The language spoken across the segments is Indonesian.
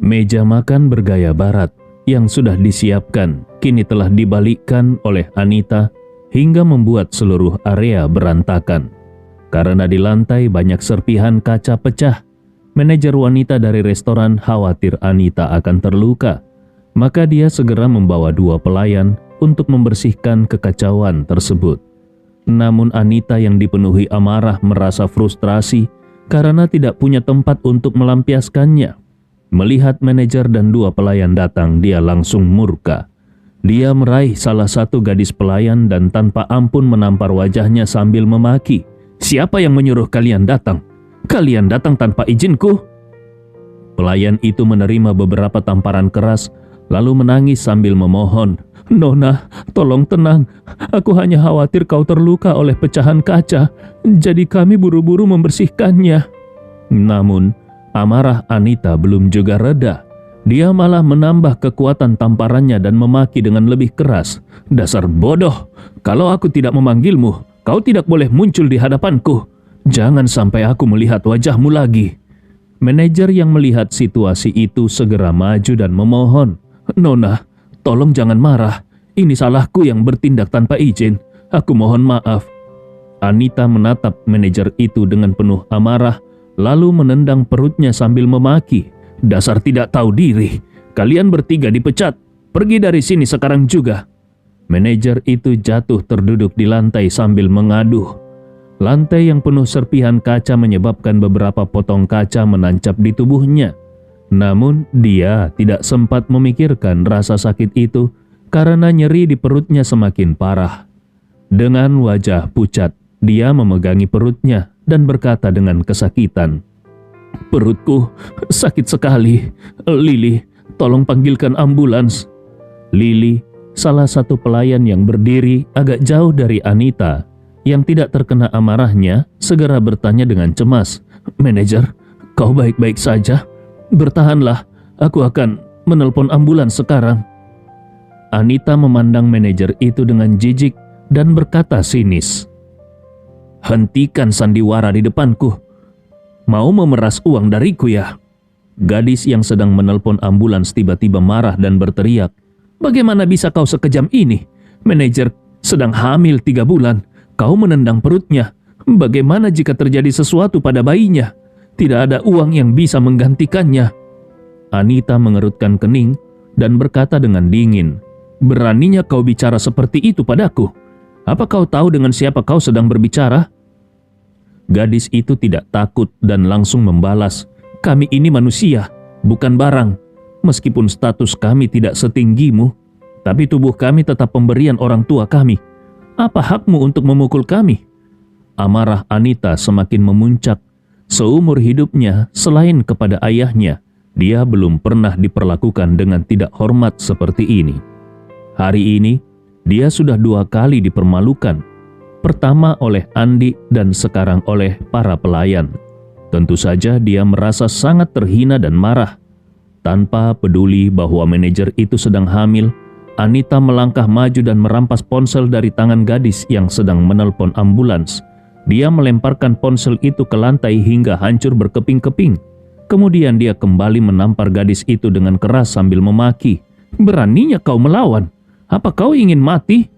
Meja makan bergaya barat yang sudah disiapkan kini telah dibalikkan oleh Anita hingga membuat seluruh area berantakan. Karena di lantai banyak serpihan kaca pecah, manajer wanita dari restoran khawatir Anita akan terluka. Maka dia segera membawa 2 pelayan untuk membersihkan kekacauan tersebut. Namun Anita yang dipenuhi amarah merasa frustrasi karena tidak punya tempat untuk melampiaskannya. Melihat manajer dan 2 pelayan datang, dia langsung murka. Dia meraih salah satu gadis pelayan dan tanpa ampun menampar wajahnya sambil memaki. "Siapa yang menyuruh kalian datang? Kalian datang tanpa izinku?" Pelayan itu menerima beberapa tamparan keras, lalu menangis sambil memohon, "Nona, tolong tenang. Aku hanya khawatir kau terluka oleh pecahan kaca, jadi kami buru-buru membersihkannya." Namun, amarah Anita belum juga reda. Dia malah menambah kekuatan tamparannya dan memaki dengan lebih keras. "Dasar bodoh! Kalau aku tidak memanggilmu, kau tidak boleh muncul di hadapanku. Jangan sampai aku melihat wajahmu lagi." Manajer yang melihat situasi itu segera maju dan memohon, "Nona, tolong jangan marah. Ini salahku yang bertindak tanpa izin. Aku mohon maaf." Anita menatap manajer itu dengan penuh amarah, lalu menendang perutnya sambil memaki, "Dasar tidak tahu diri. Kalian bertiga dipecat. Pergi dari sini sekarang juga." Manajer itu jatuh terduduk di lantai sambil mengaduh. Lantai yang penuh serpihan kaca menyebabkan beberapa potong kaca menancap di tubuhnya. Namun dia tidak sempat memikirkan rasa sakit itu karena nyeri di perutnya semakin parah. Dengan wajah pucat, dia memegangi perutnya dan berkata dengan kesakitan, "Perutku sakit sekali. Lili, tolong panggilkan ambulans." Lili, salah satu pelayan yang berdiri agak jauh dari Anita, yang tidak terkena amarahnya, segera bertanya dengan cemas, "Manajer, kau baik-baik saja? Bertahanlah, aku akan menelpon ambulans sekarang." Anita memandang manajer itu dengan jijik dan berkata sinis, "Hentikan sandiwara di depanku. Mau memeras uang dariku ya?" Gadis yang sedang menelpon ambulans tiba-tiba marah dan berteriak, "Bagaimana bisa kau sekejam ini? Manajer sedang hamil 3 bulan. Kau menendang perutnya. Bagaimana jika terjadi sesuatu pada bayinya? Tidak ada uang yang bisa menggantikannya." Anita mengerutkan kening dan berkata dengan dingin, "Beraninya kau bicara seperti itu padaku? Apa kau tahu dengan siapa kau sedang berbicara?" Gadis itu tidak takut dan langsung membalas, "Kami ini manusia, bukan barang. Meskipun status kami tidak setinggimu, tapi tubuh kami tetap pemberian orang tua kami. Apa hakmu untuk memukul kami?" Amarah Anita semakin memuncak. Seumur hidupnya, selain kepada ayahnya, dia belum pernah diperlakukan dengan tidak hormat seperti ini. Hari ini, dia sudah 2 kali dipermalukan. Pertama oleh Andi dan sekarang oleh para pelayan. Tentu saja dia merasa sangat terhina dan marah. Tanpa peduli bahwa manajer itu sedang hamil, Anita melangkah maju dan merampas ponsel dari tangan gadis yang sedang menelpon ambulans. Dia melemparkan ponsel itu ke lantai hingga hancur berkeping-keping. Kemudian dia kembali menampar gadis itu dengan keras sambil memaki, "Beraninya kau melawan? Apa kau ingin mati?"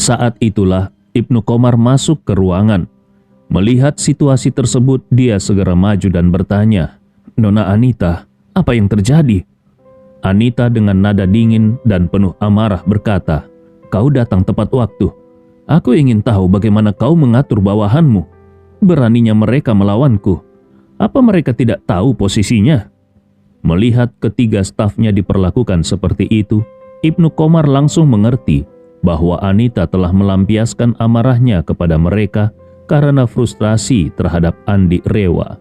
Saat itulah Ibnu Komar masuk ke ruangan. Melihat situasi tersebut, dia segera maju dan bertanya, "Nona Anita, apa yang terjadi?" Anita dengan nada dingin dan penuh amarah berkata, "Kau datang tepat waktu. Aku ingin tahu bagaimana kau mengatur bawahanmu. Beraninya mereka melawanku. Apa mereka tidak tahu posisinya?" Melihat ketiga stafnya diperlakukan seperti itu, Ibnu Komar langsung mengerti bahwa Anita telah melampiaskan amarahnya kepada mereka karena frustrasi terhadap Andi Rewa.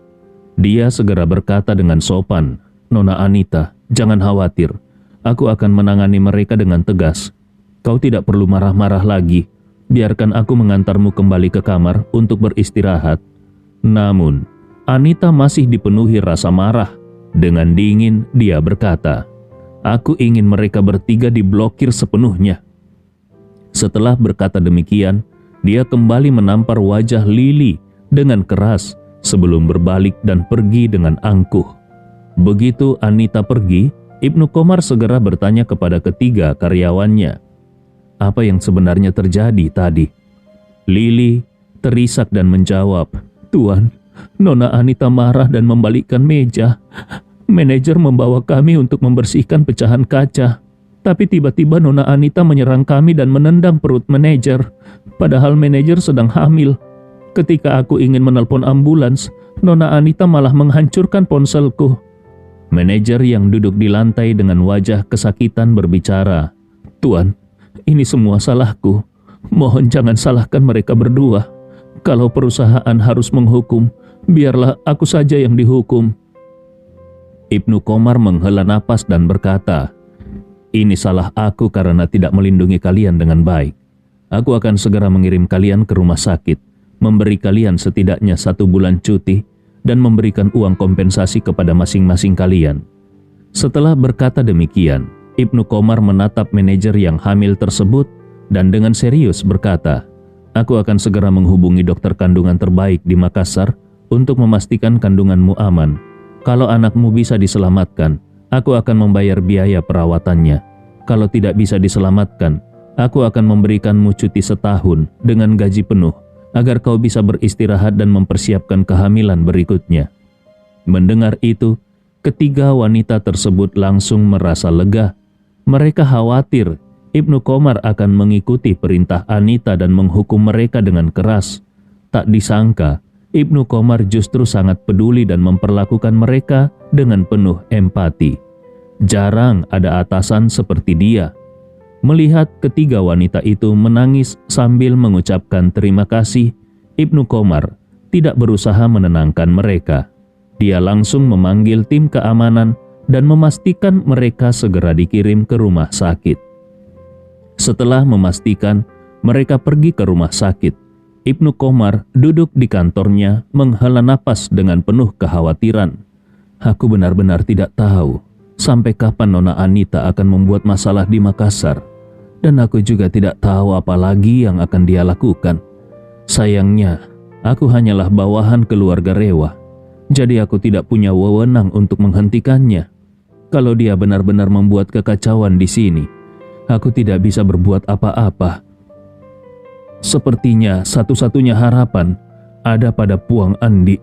Dia segera berkata dengan sopan, "Nona Anita, jangan khawatir. Aku akan menangani mereka dengan tegas. Kau tidak perlu marah-marah lagi. Biarkan aku mengantarmu kembali ke kamar untuk beristirahat." Namun, Anita masih dipenuhi rasa marah. Dengan dingin, dia berkata, "Aku ingin mereka bertiga diblokir sepenuhnya." Setelah berkata demikian, dia kembali menampar wajah Lili dengan keras sebelum berbalik dan pergi dengan angkuh. Begitu Anita pergi, Ibnu Komar segera bertanya kepada ketiga karyawannya, apa yang sebenarnya terjadi tadi? Lili terisak dan menjawab, "Tuan, Nona Anita marah dan membalikkan meja. Manajer membawa kami untuk membersihkan pecahan kaca. Tapi tiba-tiba Nona Anita menyerang kami dan menendang perut manajer. Padahal manajer sedang hamil. Ketika aku ingin menelpon ambulans, Nona Anita malah menghancurkan ponselku." Manajer yang duduk di lantai dengan wajah kesakitan berbicara, "Tuan, ini semua salahku. Mohon jangan salahkan mereka berdua. Kalau perusahaan harus menghukum, biarlah aku saja yang dihukum." Ibnu Komar menghela napas dan berkata, "Ini salah aku karena tidak melindungi kalian dengan baik. Aku akan segera mengirim kalian ke rumah sakit, memberi kalian setidaknya 1 bulan cuti, dan memberikan uang kompensasi kepada masing-masing kalian." Setelah berkata demikian, Ibnu Komar menatap manajer yang hamil tersebut dan dengan serius berkata, "Aku akan segera menghubungi dokter kandungan terbaik di Makassar untuk memastikan kandunganmu aman. Kalau anakmu bisa diselamatkan, aku akan membayar biaya perawatannya. Kalau tidak bisa diselamatkan, aku akan memberikanmu cuti setahun dengan gaji penuh, agar kau bisa beristirahat dan mempersiapkan kehamilan berikutnya." Mendengar itu, ketiga wanita tersebut langsung merasa lega. Mereka khawatir Ibnu Komar akan mengikuti perintah Anita dan menghukum mereka dengan keras. Tak disangka, Ibnu Komar justru sangat peduli dan memperlakukan mereka dengan penuh empati. Jarang ada atasan seperti dia. Melihat ketiga wanita itu menangis sambil mengucapkan terima kasih, Ibnu Komar tidak berusaha menenangkan mereka. Dia langsung memanggil tim keamanan dan memastikan mereka segera dikirim ke rumah sakit. Setelah memastikan mereka pergi ke rumah sakit, Ibnu Komar duduk di kantornya menghela napas dengan penuh kekhawatiran. "Aku benar-benar tidak tahu sampai kapan Nona Anita akan membuat masalah di Makassar. Dan aku juga tidak tahu apa lagi yang akan dia lakukan. Sayangnya, aku hanyalah bawahan keluarga Rewa. Jadi aku tidak punya wewenang untuk menghentikannya. Kalau dia benar-benar membuat kekacauan di sini, aku tidak bisa berbuat apa-apa. Sepertinya satu-satunya harapan ada pada Puang Andi."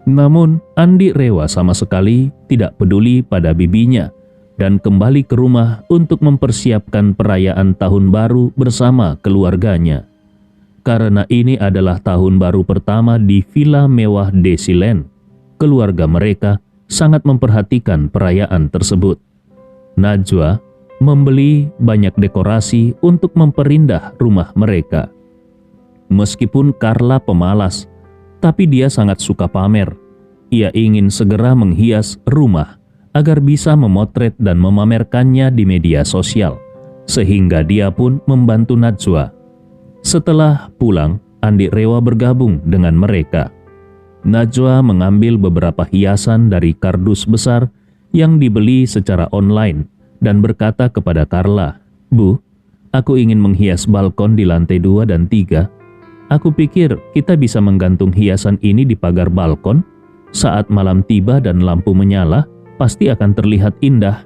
Namun, Andi Rewa sama sekali tidak peduli pada bibinya dan kembali ke rumah untuk mempersiapkan perayaan tahun baru bersama keluarganya. Karena ini adalah tahun baru pertama di villa mewah Desiland, keluarga mereka sangat memperhatikan perayaan tersebut. Najwa membeli banyak dekorasi untuk memperindah rumah mereka. Meskipun Carla pemalas, tapi dia sangat suka pamer. Ia ingin segera menghias rumah agar bisa memotret dan memamerkannya di media sosial, sehingga dia pun membantu Najwa. Setelah pulang, Andi Rewa bergabung dengan mereka. Najwa mengambil beberapa hiasan dari kardus besar yang dibeli secara online dan berkata kepada Carla, "Bu, aku ingin menghias balkon di lantai 2 dan 3. Aku pikir kita bisa menggantung hiasan ini di pagar balkon. Saat malam tiba dan lampu menyala, pasti akan terlihat indah."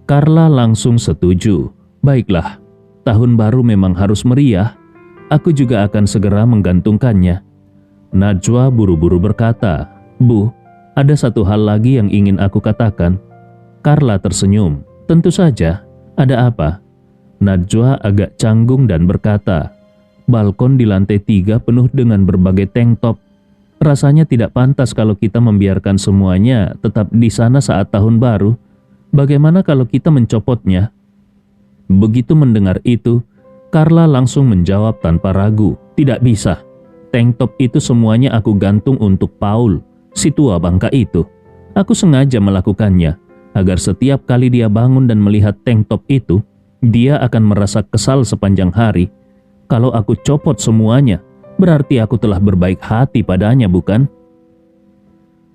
Carla langsung setuju. "Baiklah, tahun baru memang harus meriah. Aku juga akan segera menggantungkannya." Najwa buru-buru berkata, "Bu, ada satu hal lagi yang ingin aku katakan." Carla tersenyum. "Tentu saja, ada apa?" Najwa agak canggung dan berkata, "Balkon di lantai 3 penuh dengan berbagai tank top. Rasanya tidak pantas kalau kita membiarkan semuanya tetap di sana saat tahun baru. Bagaimana kalau kita mencopotnya?" Begitu mendengar itu, Carla langsung menjawab tanpa ragu, "Tidak bisa. Tank top itu semuanya aku gantung untuk Paul, si tua bangka itu. Aku sengaja melakukannya, agar setiap kali dia bangun dan melihat tank top itu, dia akan merasa kesal sepanjang hari. Kalau aku copot semuanya, berarti aku telah berbaik hati padanya, bukan?"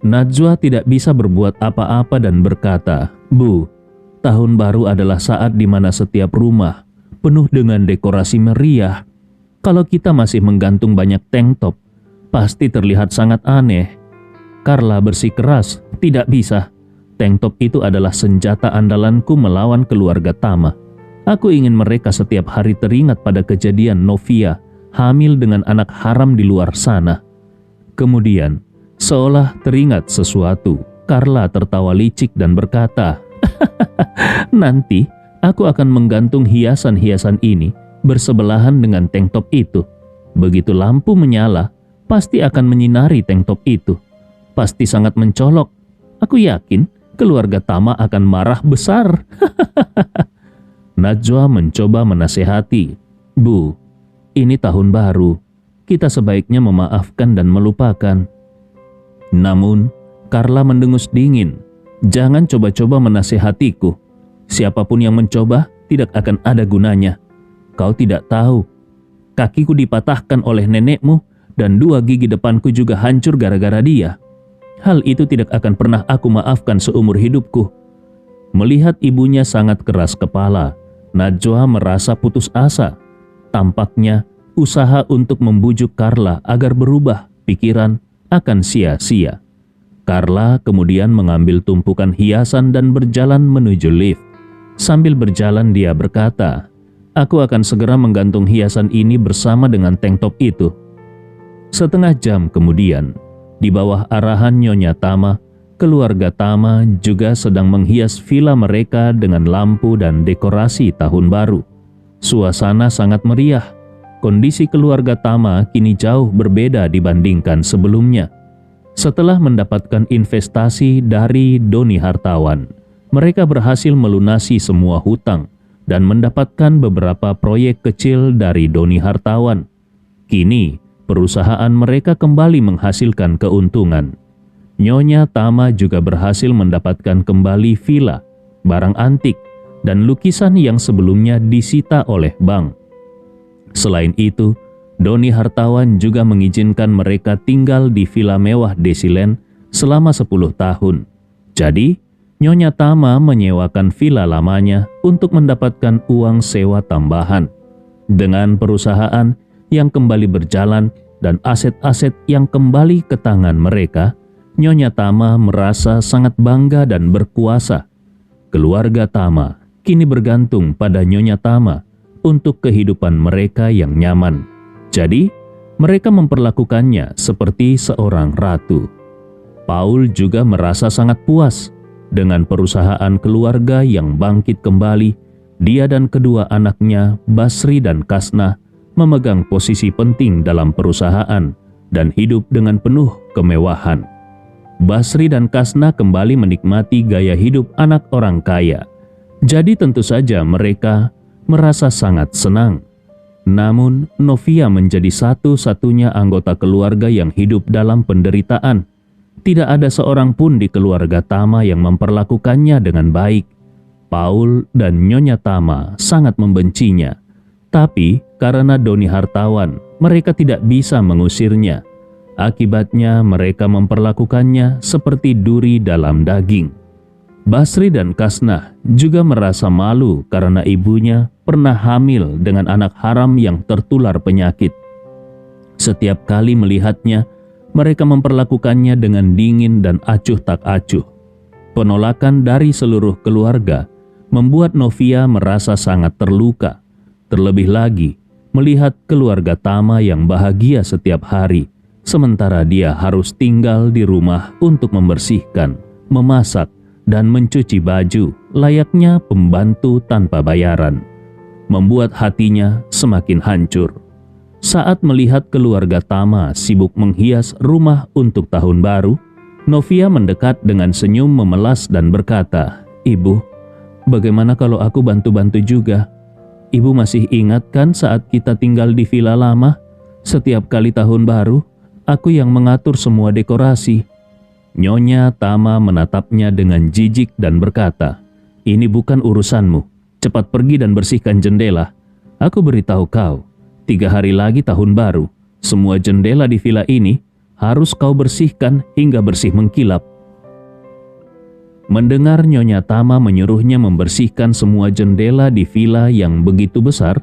Najwa tidak bisa berbuat apa-apa dan berkata, "Bu, tahun baru adalah saat di mana setiap rumah penuh dengan dekorasi meriah. Kalau kita masih menggantung banyak tank top, pasti terlihat sangat aneh." Carla bersikeras, "Tidak bisa. Tank top itu adalah senjata andalanku melawan keluarga Tama. Aku ingin mereka setiap hari teringat pada kejadian Novia hamil dengan anak haram di luar sana." Kemudian, seolah teringat sesuatu, Carla tertawa licik dan berkata, "Nanti aku akan menggantung hiasan-hiasan ini bersebelahan dengan tank top itu. Begitu lampu menyala, pasti akan menyinari tank top itu. Pasti sangat mencolok. Aku yakin keluarga Tama akan marah besar." Najwa mencoba menasehati, "Bu, ini tahun baru. Kita sebaiknya memaafkan dan melupakan." Namun, Carla mendengus dingin. "Jangan coba-coba menasehatiku. Siapapun yang mencoba tidak akan ada gunanya. Kau tidak tahu, kakiku dipatahkan oleh nenekmu dan 2 gigi depanku juga hancur gara-gara dia. Hal itu tidak akan pernah aku maafkan seumur hidupku." Melihat ibunya sangat keras kepala, Najwa merasa putus asa. Tampaknya usaha untuk membujuk Carla agar berubah pikiran akan sia-sia. Carla kemudian mengambil tumpukan hiasan dan berjalan menuju lift. Sambil berjalan dia berkata, "Aku akan segera menggantung hiasan ini bersama dengan tank top itu." Setengah jam kemudian, di bawah arahan Nyonya Tama, keluarga Tama juga sedang menghias villa mereka dengan lampu dan dekorasi tahun baru. Suasana sangat meriah. Kondisi keluarga Tama kini jauh berbeda dibandingkan sebelumnya. Setelah mendapatkan investasi dari Doni Hartawan, mereka berhasil melunasi semua hutang dan mendapatkan beberapa proyek kecil dari Doni Hartawan. Kini, perusahaan mereka kembali menghasilkan keuntungan. Nyonya Tama juga berhasil mendapatkan kembali villa, barang antik, dan lukisan yang sebelumnya disita oleh bank. Selain itu, Doni Hartawan juga mengizinkan mereka tinggal di villa mewah Desiland selama 10 tahun. Jadi, Nyonya Tama menyewakan villa lamanya untuk mendapatkan uang sewa tambahan. Dengan perusahaan yang kembali berjalan dan aset-aset yang kembali ke tangan mereka, Nyonya Tama merasa sangat bangga dan berkuasa. Keluarga Tama kini bergantung pada Nyonya Tama untuk kehidupan mereka yang nyaman. Jadi, mereka memperlakukannya seperti seorang ratu. Paul juga merasa sangat puas dengan perusahaan keluarga yang bangkit kembali. Dia dan kedua anaknya, Basri dan Kasnah, memegang posisi penting dalam perusahaan dan hidup dengan penuh kemewahan. Basri dan Kasnah kembali menikmati gaya hidup anak orang kaya. Jadi tentu saja mereka merasa sangat senang. Namun, Novia menjadi satu-satunya anggota keluarga yang hidup dalam penderitaan. Tidak ada seorang pun di keluarga Tama yang memperlakukannya dengan baik. Paul dan Nyonya Tama sangat membencinya. Tapi karena Doni Hartawan, mereka tidak bisa mengusirnya. Akibatnya mereka memperlakukannya seperti duri dalam daging. Basri dan Kasnah juga merasa malu karena ibunya pernah hamil dengan anak haram yang tertular penyakit. Setiap kali melihatnya, mereka memperlakukannya dengan dingin dan acuh tak acuh. Penolakan dari seluruh keluarga membuat Novia merasa sangat terluka. Terlebih lagi, melihat keluarga Tama yang bahagia setiap hari, sementara dia harus tinggal di rumah untuk membersihkan, memasak, dan mencuci baju layaknya pembantu tanpa bayaran. Membuat hatinya semakin hancur. Saat melihat keluarga Tama sibuk menghias rumah untuk tahun baru, Novia mendekat dengan senyum memelas dan berkata, "Ibu, bagaimana kalau aku bantu-bantu juga? Ibu masih ingat kan saat kita tinggal di villa lama? Setiap kali tahun baru, aku yang mengatur semua dekorasi." Nyonya Tama menatapnya dengan jijik dan berkata, "Ini bukan urusanmu. Cepat pergi dan bersihkan jendela. Aku beritahu kau, 3 hari lagi tahun baru. Semua jendela di villa ini harus kau bersihkan hingga bersih mengkilap." Mendengar Nyonya Tama menyuruhnya membersihkan semua jendela di villa yang begitu besar,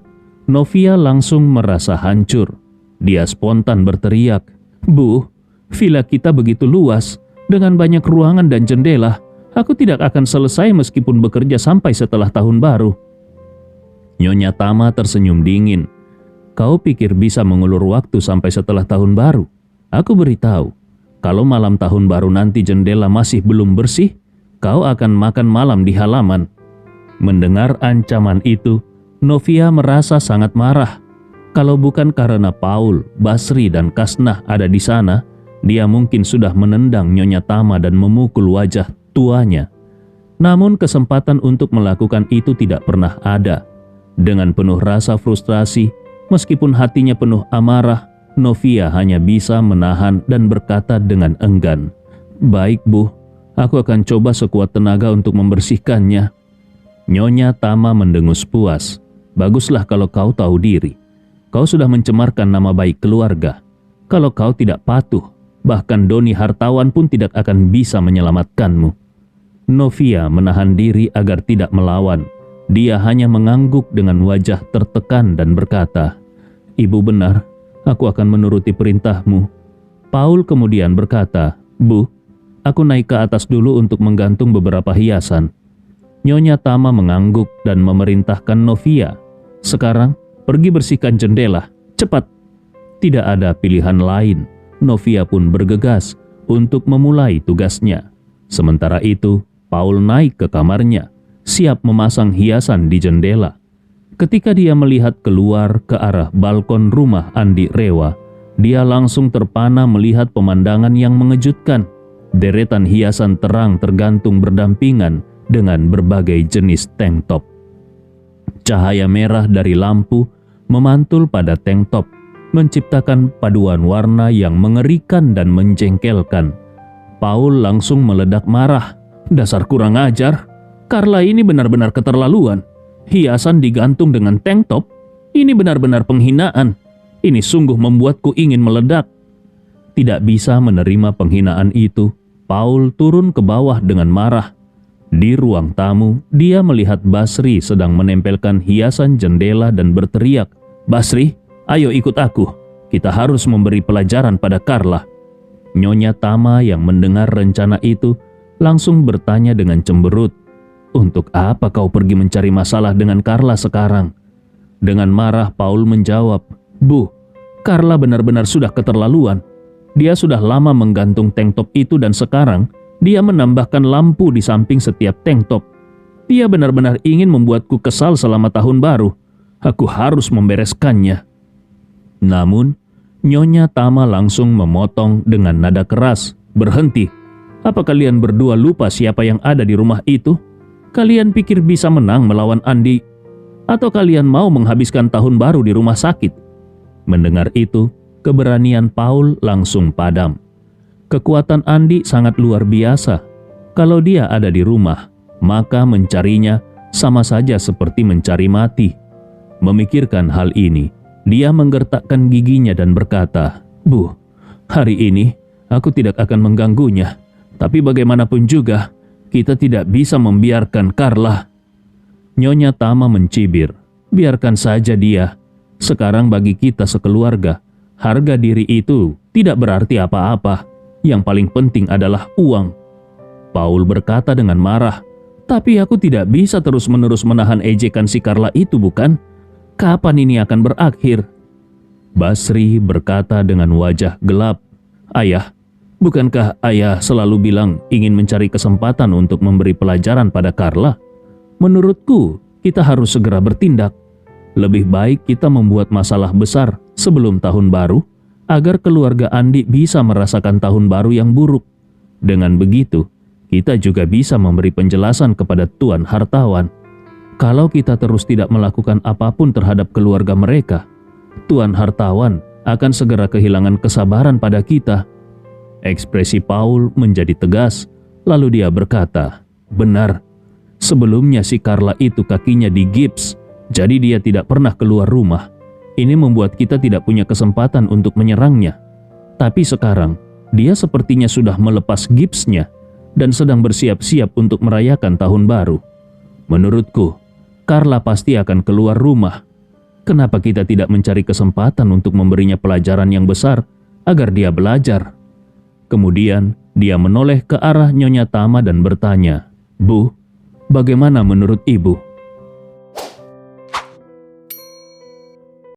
Novia langsung merasa hancur. Dia spontan berteriak, "Bu, villa kita begitu luas. Dengan banyak ruangan dan jendela, aku tidak akan selesai meskipun bekerja sampai setelah tahun baru. Nyonya Tama tersenyum dingin. Kau pikir bisa mengulur waktu sampai setelah tahun baru? Aku beritahu, kalau malam tahun baru nanti jendela masih belum bersih, kau akan makan malam di halaman. Mendengar ancaman itu, Novia merasa sangat marah. Kalau bukan karena Paul, Basri, dan Kasnah ada di sana, dia mungkin sudah menendang Nyonya Tama dan memukul wajah tuanya. Namun kesempatan untuk melakukan itu tidak pernah ada. Dengan penuh rasa frustrasi, meskipun hatinya penuh amarah, Novia hanya bisa menahan dan berkata dengan enggan, "Baik, Bu, aku akan coba sekuat tenaga untuk membersihkannya." Nyonya Tama mendengus puas. "Baguslah kalau kau tahu diri. Kau sudah mencemarkan nama baik keluarga. Kalau kau tidak patuh, bahkan Doni hartawan pun tidak akan bisa menyelamatkanmu." Novia menahan diri agar tidak melawan. Dia hanya mengangguk dengan wajah tertekan dan berkata, "Ibu benar, aku akan menuruti perintahmu." Paul kemudian berkata, "Bu, aku naik ke atas dulu untuk menggantung beberapa hiasan." Nyonya Tama mengangguk dan memerintahkan Novia, "Sekarang pergi bersihkan jendela, cepat." Tidak ada pilihan lain. Novia pun bergegas untuk memulai tugasnya. Sementara itu, Paul naik ke kamarnya, siap memasang hiasan di jendela. Ketika dia melihat keluar ke arah balkon rumah Andi Rewa, dia langsung terpana melihat pemandangan yang mengejutkan. Deretan hiasan terang tergantung berdampingan dengan berbagai jenis tank top. Cahaya merah dari lampu memantul pada tank top, menciptakan paduan warna yang mengerikan dan menjengkelkan. Paul langsung meledak marah. "Dasar kurang ajar, Carla ini benar-benar keterlaluan. Hiasan digantung dengan tank top? Ini benar-benar penghinaan. Ini sungguh membuatku ingin meledak." Tidak bisa menerima penghinaan itu, Paul turun ke bawah dengan marah. Di ruang tamu, dia melihat Basri sedang menempelkan hiasan jendela dan berteriak, "Basri, ayo ikut aku. Kita harus memberi pelajaran pada Carla." Nyonya Tama yang mendengar rencana itu langsung bertanya dengan cemberut, "Untuk apa kau pergi mencari masalah dengan Carla sekarang?" Dengan marah Paul menjawab, "Bu, Carla benar-benar sudah keterlaluan. Dia sudah lama menggantung tank top itu dan sekarang dia menambahkan lampu di samping setiap tank top. Dia benar-benar ingin membuatku kesal selama tahun baru. Aku harus membereskannya." Namun, Nyonya Tama langsung memotong dengan nada keras, "Berhenti. Apa kalian berdua lupa siapa yang ada di rumah itu? Kalian pikir bisa menang melawan Andi? Atau kalian mau menghabiskan tahun baru di rumah sakit?" Mendengar itu, keberanian Paul langsung padam. Kekuatan Andi sangat luar biasa. Kalau dia ada di rumah, maka mencarinya sama saja seperti mencari mati. Memikirkan hal ini, dia menggertakkan giginya dan berkata, "Bu, hari ini aku tidak akan mengganggunya. Tapi bagaimanapun juga, kita tidak bisa membiarkan Carla." Nyonya Tama mencibir, "Biarkan saja dia. Sekarang bagi kita sekeluarga, harga diri itu tidak berarti apa-apa. Yang paling penting adalah uang." Paul berkata dengan marah, "Tapi aku tidak bisa terus-menerus menahan ejekan si Carla itu, bukan? Kapan ini akan berakhir?" Basri berkata dengan wajah gelap, "Ayah, bukankah ayah selalu bilang ingin mencari kesempatan untuk memberi pelajaran pada Carla? Menurutku, kita harus segera bertindak. Lebih baik kita membuat masalah besar sebelum tahun baru, agar keluarga Andi bisa merasakan tahun baru yang buruk. Dengan begitu, kita juga bisa memberi penjelasan kepada Tuan Hartawan. Kalau kita terus tidak melakukan apapun terhadap keluarga mereka, Tuan Hartawan akan segera kehilangan kesabaran pada kita." Ekspresi Paul menjadi tegas, lalu dia berkata, "Benar, sebelumnya si Carla itu kakinya digips, jadi dia tidak pernah keluar rumah. Ini membuat kita tidak punya kesempatan untuk menyerangnya. Tapi sekarang, dia sepertinya sudah melepas gipsnya dan sedang bersiap-siap untuk merayakan tahun baru. Menurutku, Carla pasti akan keluar rumah. Kenapa kita tidak mencari kesempatan untuk memberinya pelajaran yang besar agar dia belajar?" Kemudian, Dia menoleh ke arah Nyonya Tama dan bertanya, "Bu, bagaimana menurut ibu?"